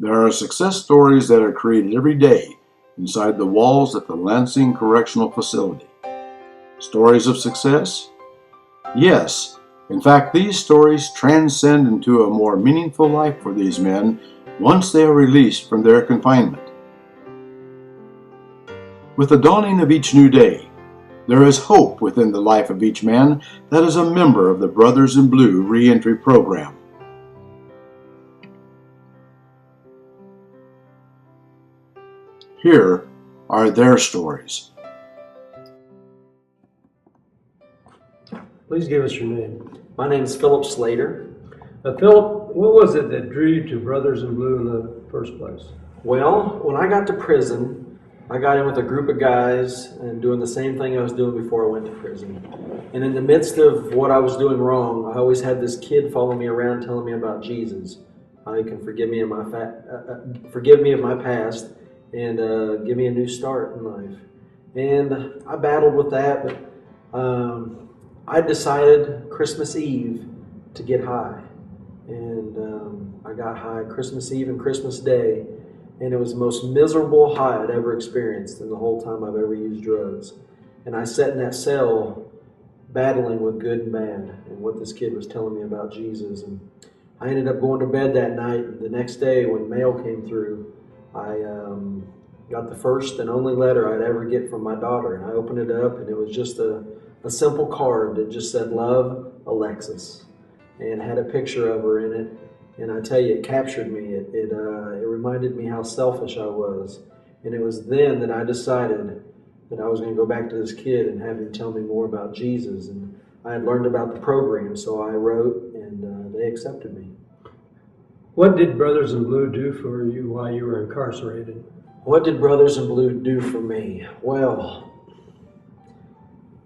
There are success stories that are created every day inside the walls at the Lansing Correctional Facility. Stories of success? Yes. In fact, these stories transcend into a more meaningful life for these men once they are released from their confinement. With the dawning of each new day, there is hope within the life of each man that is a member of the Brothers in Blue Reentry Program. Here are their stories. Please give us your name. My name is Philip Slater. Philip, what was it that drew you to Brothers in Blue in the first place? Well, when I got to prison, I got in with a group of guys and doing the same thing I was doing before I went to prison. And in the midst of what I was doing wrong, I always had this kid follow me around telling me about Jesus. How he can forgive me of my past and give me a new start in life. And I battled with that, but I decided Christmas Eve to get high. And I got high Christmas Eve and Christmas Day, and it was the most miserable high I'd ever experienced in the whole time I've ever used drugs. And I sat in that cell battling with good and bad and what this kid was telling me about Jesus. And I ended up going to bed that night, and the next day when mail came through, I got the first and only letter I'd ever get from my daughter. And I opened it up, and it was just a simple card that just said, "Love, Alexis," and had a picture of her in it. And I tell you, it captured me. It reminded me how selfish I was. And it was then that I decided that I was going to go back to this kid and have him tell me more about Jesus. And I had learned about the program, so I wrote, and they accepted me. What did Brothers in Blue do for you while you were incarcerated? What did Brothers in Blue do for me? Well,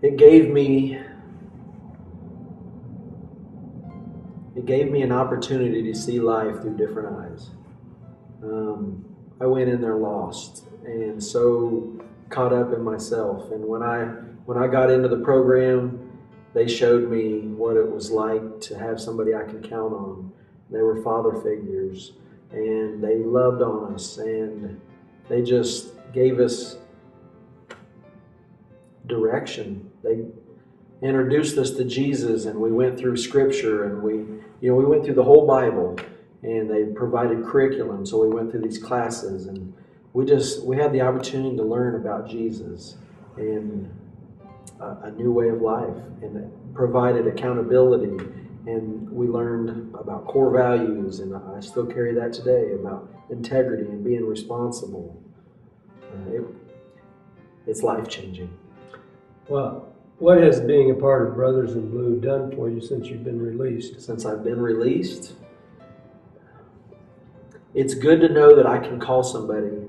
it gave me an opportunity to see life through different eyes. I went in there lost and so caught up in myself. And when I got into the program, they showed me what it was like to have somebody I could count on. They were father figures, and they loved on us, and they just gave us direction. They introduced us to Jesus, and we went through Scripture, and we went through the whole Bible, and they provided curriculum. So we went through these classes, and we had the opportunity to learn about Jesus and a new way of life, and it provided accountability. And we learned about core values, and I still carry that today, about integrity and being responsible. It's life-changing. Well, what has being a part of Brothers in Blue done for you since you've been released? Since I've been released, it's good to know that I can call somebody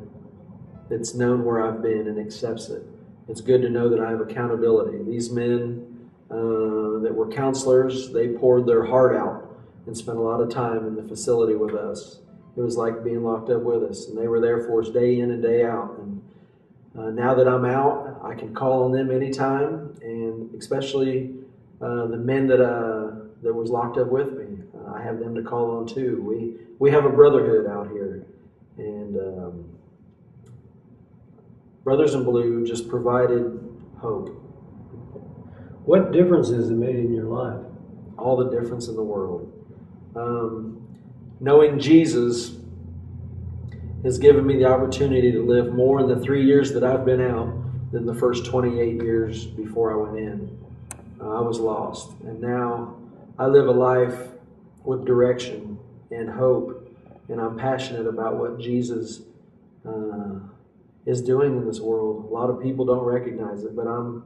that's known where I've been and accepts it. It's good to know that I have accountability. These men that were counselors, they poured their heart out and spent a lot of time in the facility with us. It was like being locked up with us, and they were there for us day in and day out. And now that I'm out, I can call on them anytime, and especially the men that was locked up with me. I have them to call on too. We have a brotherhood out here, and Brothers in Blue just provided hope. What difference has it made in your life? All the difference in the world. Knowing Jesus has given me the opportunity to live more in the 3 years that I've been out than the first 28 years before I went in. I was lost, and now I live a life with direction and hope, and I'm passionate about what Jesus is doing in this world. A lot of people don't recognize it, but I'm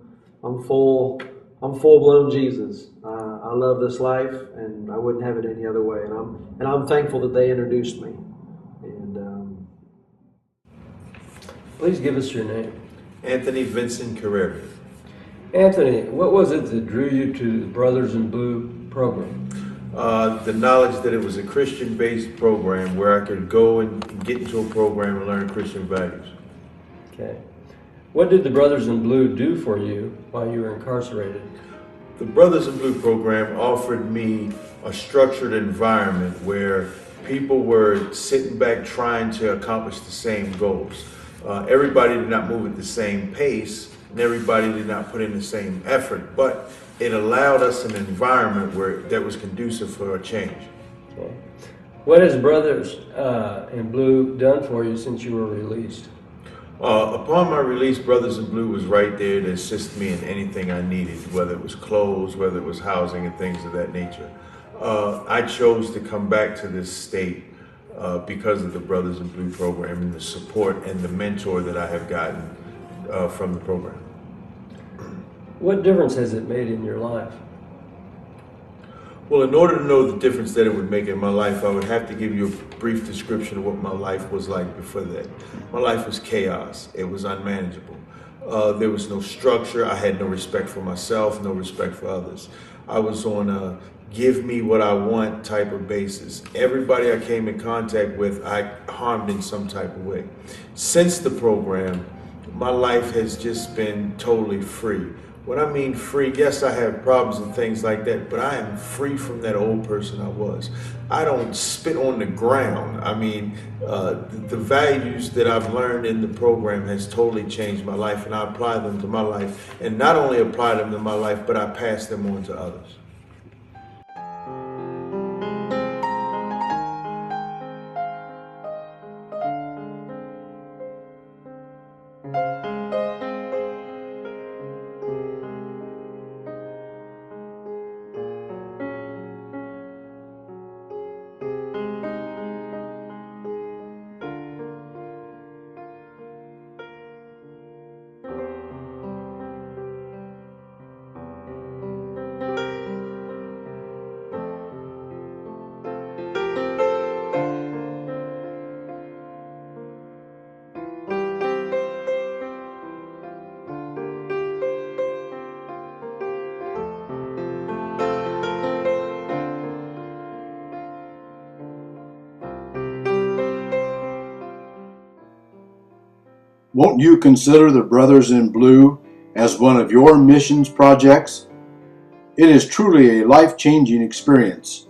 full-blown Jesus. I love this life, and I wouldn't have it any other way. And I'm thankful that they introduced me. And please give us your name. Anthony Vincent Carrera. Anthony, what was it that drew you to the Brothers in Blue program? The knowledge that it was a Christian-based program where I could go and get into a program and learn Christian values. Okay. What did the Brothers in Blue do for you while you were incarcerated? The Brothers in Blue program offered me a structured environment where people were sitting back trying to accomplish the same goals. Everybody did not move at the same pace, and everybody did not put in the same effort, but it allowed us an environment that was conducive for a change. Okay. What has Brothers in Blue done for you since you were released? Upon my release, Brothers in Blue was right there to assist me in anything I needed, whether it was clothes, whether it was housing, and things of that nature. I chose to come back to this state because of the Brothers in Blue program and the support and the mentor that I have gotten from the program. What difference has it made in your life? Well, in order to know the difference that it would make in my life, I would have to give you a brief description of what my life was like before that. My life was chaos. It was unmanageable. There was no structure. I had no respect for myself, no respect for others. I was on a give me what I want type of basis. Everybody I came in contact with, I harmed in some type of way. Since the program, my life has just been totally free. When I mean free, yes, I have problems and things like that, but I am free from that old person I was. I don't spit on the ground. I mean, the values that I've learned in the program has totally changed my life, and I apply them to my life. And not only apply them to my life, but I pass them on to others. Won't you consider the Brothers in Blue as one of your missions projects? It is truly a life-changing experience,